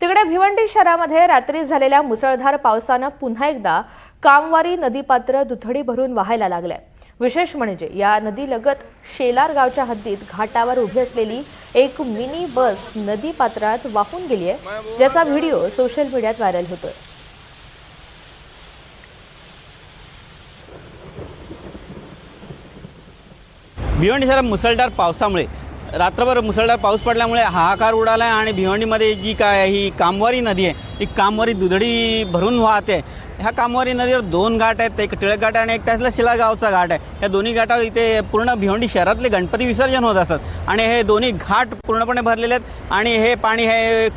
तिकडे भिवंडी शहरामध्ये रात्री झालेल्या मुसळधार पावसानं पुन्हा एकदा कामवारी नदीपात्र दुथडी भरून वाहायला लागले। विशेष म्हणजे या नदीलगत शेलार गावच्या हद्दीत घाटावर उभी असलेली एक मिनी बस नदी पात्रात वाहून गेली आहे, ज्याचा व्हिडिओ सोशल मीडियात व्हायरल होतोय। भिवंडी शहरात मुसळधार पावसामुळे रात्रभर मुसळधार पाऊस पडल्यामुळे हाहाकार उडाला आणि भिवंडीमध्ये जी काय ही कामवारी नदी आहे ती कामवारी दुधडी भरून वाहते। ह्या कामवारी नदीवर दोन घाट आहेत, एक टिळक घाट आणि एक त्यातला शेलार गावचा घाट आहे। या दोन्ही घाटावर इथे पूर्ण भिवंडी शहरातले गणपती विसर्जन होत असतात आणि हे दोन्ही घाट पूर्णपणे भरलेले आहेत आणि हे पाणी हे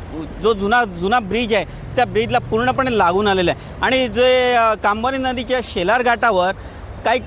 जो जुना ब्रिज आहे त्या ब्रिजला पूर्णपणे लागून आलेलं आहे। आणि जे कामवारी नदीच्या शेलार घाटावर काही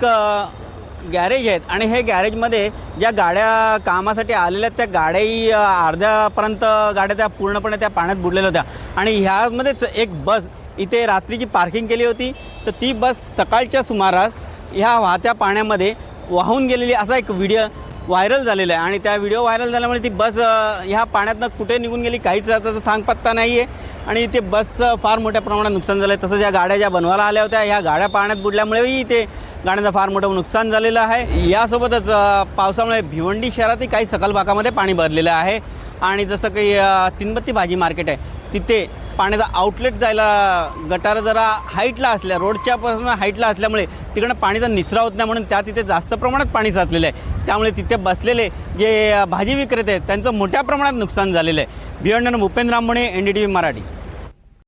गॅरेज आहेत आणि हे गॅरेजमध्ये ज्या गाड्या कामासाठी आलेल्या आहेत त्या गाड्याही अर्ध्यापर्यंत गाड्या त्या पूर्णपणे त्या पाण्यात बुडलेल्या होत्या आणि ह्यामध्येच एक बस इथे रात्रीची पार्किंग केली होती, तर ती बस सकाळच्या सुमारास ह्या वाहत्या पाण्यामध्ये वाहून गेलेली असा एक व्हिडिओ व्हायरल झालेला आहे। आणि त्या व्हिडिओ व्हायरल झाल्यामुळे ती बस ह्या पाण्यातनं कुठे निघून गेली काहीच त्याचा थांगपत्ता नाही आहे आणि इथे बसचं फार मोठ्या प्रमाणात नुकसान झालं आहे। तसंच या गाड्या ज्या बनवायला आल्या होत्या ह्या गाड्या पाण्यात बुडल्यामुळेही इथे गाड्यांचं फार मोठं नुकसान झालेलं आहे। यासोबतच पावसामुळे भिवंडी शहरातही काही सखल भागामध्ये पाणी भरलेलं आहे आणि जसं काही तीनबत्ती भाजी मार्केट आहे तिथे पाण्याचा आउटलेट जायला गटार जरा हाईटला असल्या रोडच्या पासून हाईटला असल्यामुळे तिकडनं पाणीचा निचरा होत नाही, म्हणून त्या तिथे जास्त प्रमाणात पाणी साचलेलं आहे। त्यामुळे तिथे बसलेले जे भाजी विक्रेते आहेत त्यांचं मोठ्या प्रमाणात नुकसान झालेलं आहे। भिवंडीहून भूपेंद्र आंबोणे, NDTV मराठी।